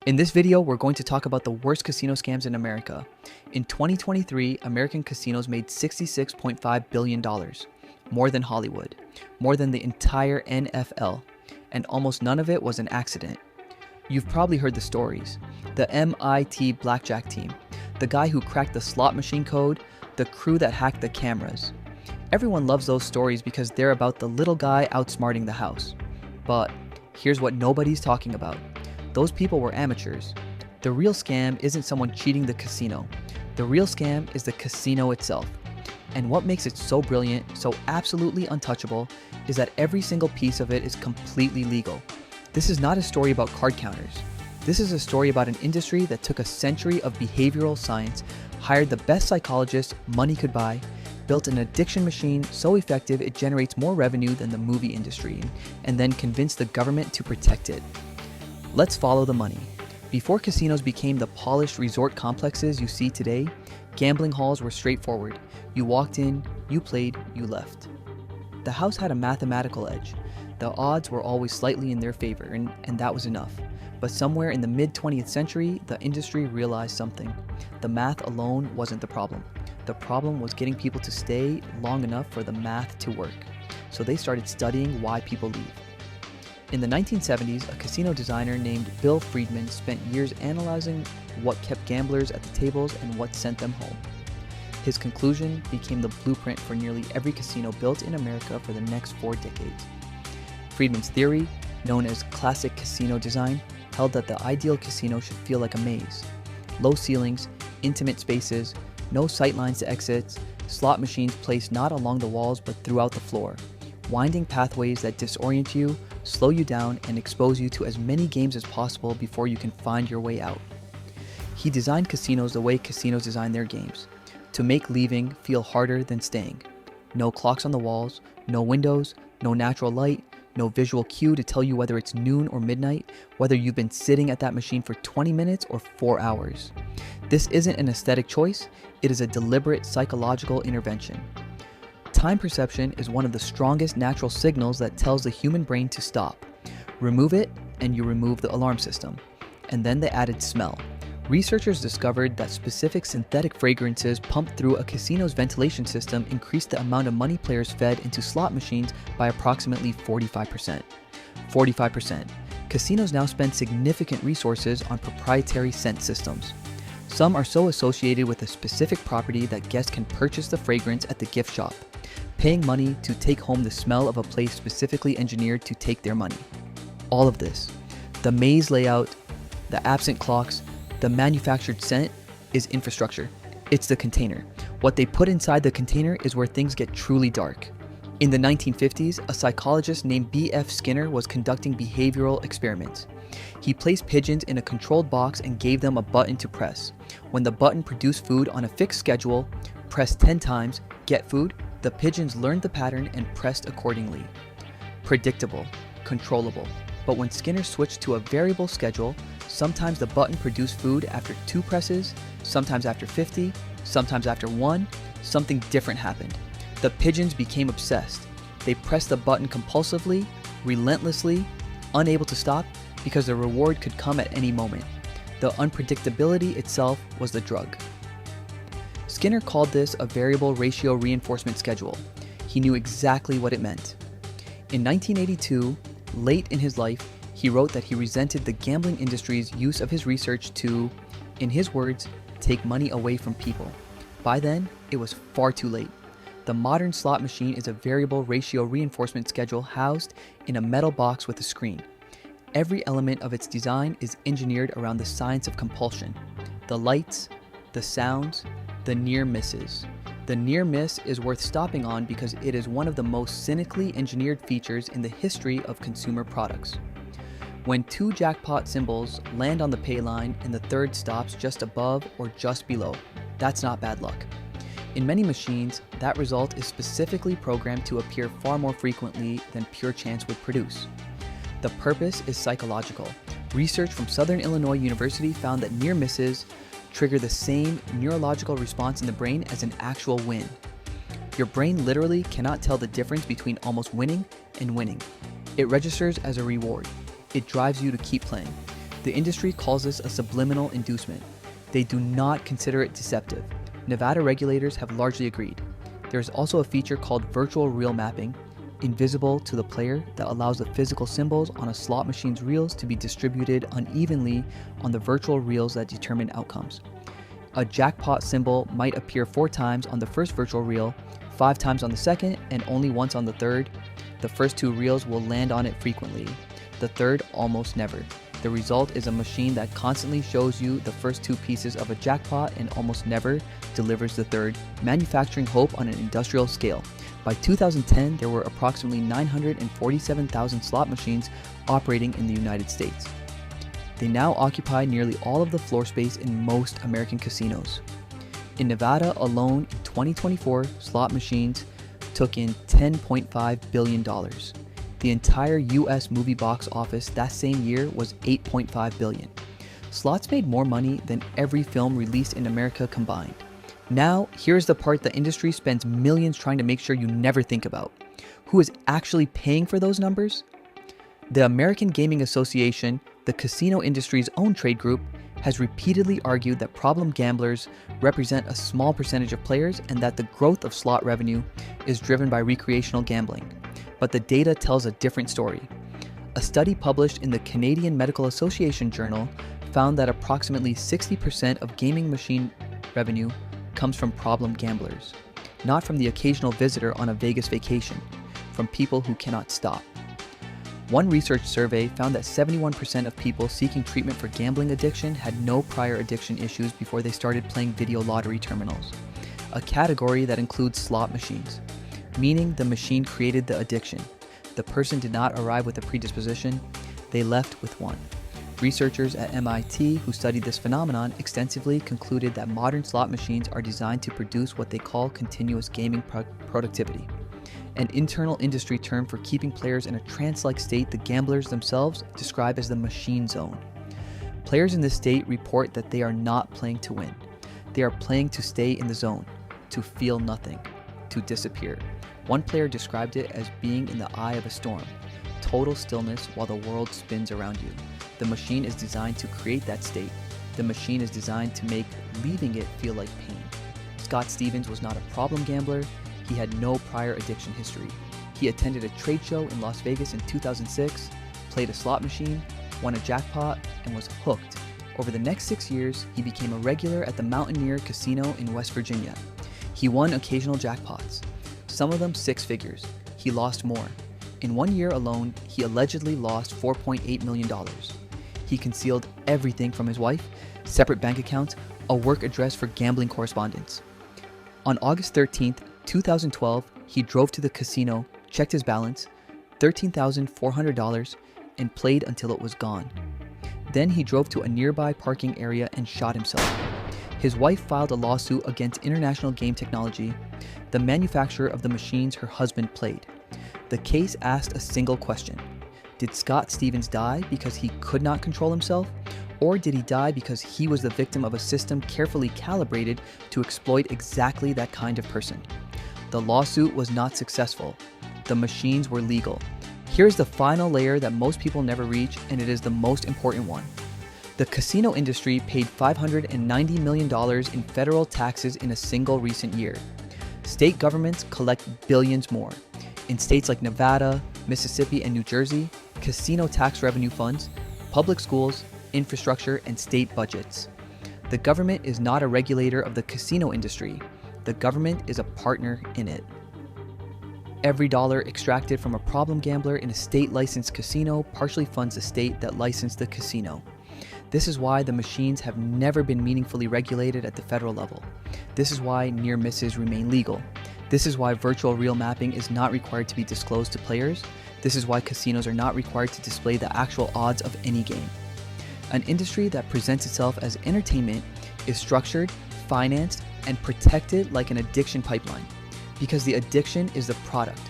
In this video, we're going to talk about the worst casino scams in America. In 2023, American casinos made $66.5 billion, more than Hollywood, more than the entire NFL, and almost none of it was an accident. You've probably heard the stories. The MIT blackjack team, the guy who cracked the slot machine code, the crew that hacked the cameras. Everyone loves those stories because they're about the little guy outsmarting the house. But here's what nobody's talking about. Those people were amateurs. The real scam isn't someone cheating the casino. The real scam is the casino itself. And what makes it so brilliant, so absolutely untouchable, is that every single piece of it is completely legal. This is not a story about card counters. This is a story about an industry that took a century of behavioral science, hired the best psychologists money could buy, built an addiction machine so effective it generates more revenue than the movie industry, and then convinced the government to protect it. Let's follow the money. Before casinos became the polished resort complexes you see today, gambling halls were straightforward. You walked in, you played, you left. The house had a mathematical edge. The odds were always slightly in their favor, and that was enough. But somewhere in the mid-20th century, the industry realized something. The math alone wasn't the problem. The problem was getting people to stay long enough for the math to work. So they started studying why people leave. In the 1970s, a casino designer named Bill Friedman spent years analyzing what kept gamblers at the tables and what sent them home. His conclusion became the blueprint for nearly every casino built in America for the next 4 decades. Friedman's theory, known as classic casino design, held that the ideal casino should feel like a maze. Low ceilings, intimate spaces, no sightlines to exits, slot machines placed not along the walls but throughout the floor, winding pathways that disorient you, slow you down, and expose you to as many games as possible before you can find your way out. He designed casinos the way casinos design their games, to make leaving feel harder than staying. No clocks on the walls, no windows, no natural light, no visual cue to tell you whether it's noon or midnight, whether you've been sitting at that machine for 20 minutes or 4 hours. This isn't an aesthetic choice, it is a deliberate psychological intervention. Time perception is one of the strongest natural signals that tells the human brain to stop. Remove it, and you remove the alarm system. And then they added smell. Researchers discovered that specific synthetic fragrances pumped through a casino's ventilation system increased the amount of money players fed into slot machines by approximately 45%. 45%. Casinos now spend significant resources on proprietary scent systems. Some are so associated with a specific property that guests can purchase the fragrance at the gift shop, paying money to take home the smell of a place specifically engineered to take their money. All of this, the maze layout, the absent clocks, the manufactured scent, is infrastructure. It's the container. What they put inside the container is where things get truly dark. In the 1950s, a psychologist named B.F. Skinner was conducting behavioral experiments. He placed pigeons in a controlled box and gave them a button to press. When the button produced food on a fixed schedule, pressed 10 times, get food, the pigeons learned the pattern and pressed accordingly. Predictable, controllable. But when Skinner switched to a variable schedule, sometimes the button produced food after 2 presses, sometimes after 50, sometimes after 1, something different happened. The pigeons became obsessed. They pressed the button compulsively, relentlessly, unable to stop, because the reward could come at any moment. The unpredictability itself was the drug. Skinner called this a variable ratio reinforcement schedule. He knew exactly what it meant. In 1982, late in his life, he wrote that he resented the gambling industry's use of his research to, in his words, take money away from people. By then, it was far too late. The modern slot machine is a variable ratio reinforcement schedule housed in a metal box with a screen. Every element of its design is engineered around the science of compulsion. The lights, the sounds, the near misses. The near miss is worth stopping on because it is one of the most cynically engineered features in the history of consumer products. When 2 jackpot symbols land on the pay line and the third stops just above or just below, that's not bad luck. In many machines, that result is specifically programmed to appear far more frequently than pure chance would produce. The purpose is psychological. Research from Southern Illinois University found that near misses trigger the same neurological response in the brain as an actual win. Your brain literally cannot tell the difference between almost winning and winning. It registers as a reward. It drives you to keep playing. The industry calls this a subliminal inducement. They do not consider it deceptive. Nevada regulators have largely agreed. There is also a feature called virtual reel mapping, invisible to the player, that allows the physical symbols on a slot machine's reels to be distributed unevenly on the virtual reels that determine outcomes. A jackpot symbol might appear 4 times on the first virtual reel, 5 times on the second, and only once on the third. The first 2 reels will land on it frequently, the third almost never. The result is a machine that constantly shows you the first 2 pieces of a jackpot and almost never delivers the third, manufacturing hope on an industrial scale. By 2010, there were approximately 947,000 slot machines operating in the United States. They now occupy nearly all of the floor space in most American casinos. In Nevada alone, in 2024, slot machines took in $10.5 billion. The entire US movie box office that same year was $8.5 billion. Slots made more money than every film released in America combined. Now, here's the part the industry spends millions trying to make sure you never think about. Who is actually paying for those numbers? The American Gaming Association, the casino industry's own trade group, has repeatedly argued that problem gamblers represent a small percentage of players and that the growth of slot revenue is driven by recreational gambling. But the data tells a different story. A study published in the Canadian Medical Association Journal found that approximately 60% of gaming machine revenue comes from problem gamblers, not from the occasional visitor on a Vegas vacation, from people who cannot stop. One research survey found that 71% of people seeking treatment for gambling addiction had no prior addiction issues before they started playing video lottery terminals, a category that includes slot machines, meaning the machine created the addiction. The person did not arrive with a predisposition, they left with one. Researchers at MIT who studied this phenomenon extensively concluded that modern slot machines are designed to produce what they call continuous gaming productivity, an internal industry term for keeping players in a trance-like state the gamblers themselves describe as the machine zone. Players in this state report that they are not playing to win. They are playing to stay in the zone, to feel nothing, to disappear. One player described it as being in the eye of a storm, total stillness while the world spins around you. The machine is designed to create that state. The machine is designed to make leaving it feel like pain. Scott Stevens was not a problem gambler. He had no prior addiction history. He attended a trade show in Las Vegas in 2006, played a slot machine, won a jackpot, and was hooked. Over the next 6 years, he became a regular at the Mountaineer Casino in West Virginia. He won occasional jackpots, some of them 6 figures. He lost more. In 1 year alone, he allegedly lost $4.8 million. He concealed everything from his wife, separate bank accounts, a work address for gambling correspondence. On August 13th, 2012, he drove to the casino, checked his balance, $13,400, and played until it was gone. Then he drove to a nearby parking area and shot himself. His wife filed a lawsuit against International Game Technology, the manufacturer of the machines her husband played. The case asked a single question. Did Scott Stevens die because he could not control himself? Or did he die because he was the victim of a system carefully calibrated to exploit exactly that kind of person? The lawsuit was not successful. The machines were legal. Here's the final layer that most people never reach, and it is the most important one. The casino industry paid $590 million in federal taxes in a single recent year. State governments collect billions more. In states like Nevada, Mississippi, and New Jersey, casino tax revenue funds, public schools, infrastructure, and state budgets. The government is not a regulator of the casino industry. The government is a partner in it. Every dollar extracted from a problem gambler in a state-licensed casino partially funds the state that licensed the casino. This is why the machines have never been meaningfully regulated at the federal level. This is why near misses remain legal. This is why virtual reel mapping is not required to be disclosed to players. This is why casinos are not required to display the actual odds of any game. An industry that presents itself as entertainment is structured, financed, and protected like an addiction pipeline, because the addiction is the product.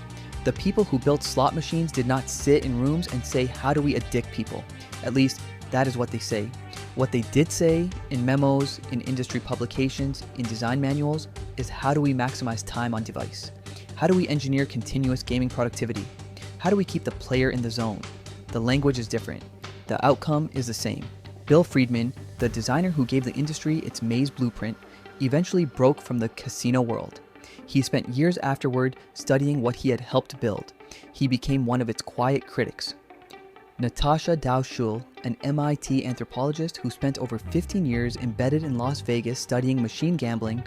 The people who built slot machines did not sit in rooms and say, how do we addict people? At least, that is what they say. What they did say in memos, in industry publications, in design manuals, is how do we maximize time on device? How do we engineer continuous gaming productivity? How do we keep the player in the zone? The language is different. The outcome is the same. Bill Friedman, the designer who gave the industry its maze blueprint, eventually broke from the casino world. He spent years afterward studying what he had helped build. He became one of its quiet critics. Natasha Dow-Schul, an MIT anthropologist who spent over 15 years embedded in Las Vegas studying machine gambling,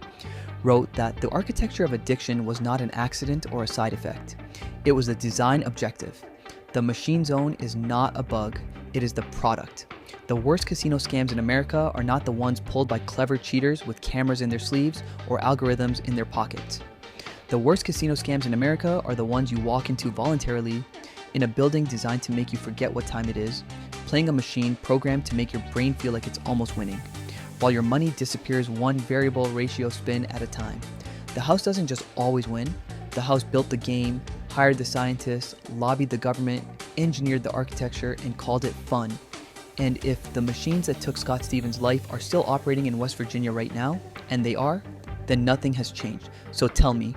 wrote that the architecture of addiction was not an accident or a side effect. It was a design objective. The machine zone is not a bug, it is the product. The worst casino scams in America are not the ones pulled by clever cheaters with cameras in their sleeves or algorithms in their pockets. The worst casino scams in America are the ones you walk into voluntarily, in a building designed to make you forget what time it is, playing a machine programmed to make your brain feel like it's almost winning, while your money disappears one variable ratio spin at a time. The house doesn't just always win. The house built the game, hired the scientists, lobbied the government, engineered the architecture, and called it fun. And if the machines that took Scott Stevens' life are still operating in West Virginia right now, and they are, then nothing has changed. So tell me,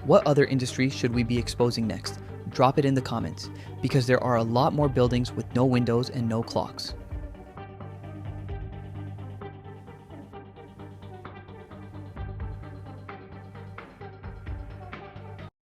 what other industry should we be exposing next? Drop it in the comments, because there are a lot more buildings with no windows and no clocks.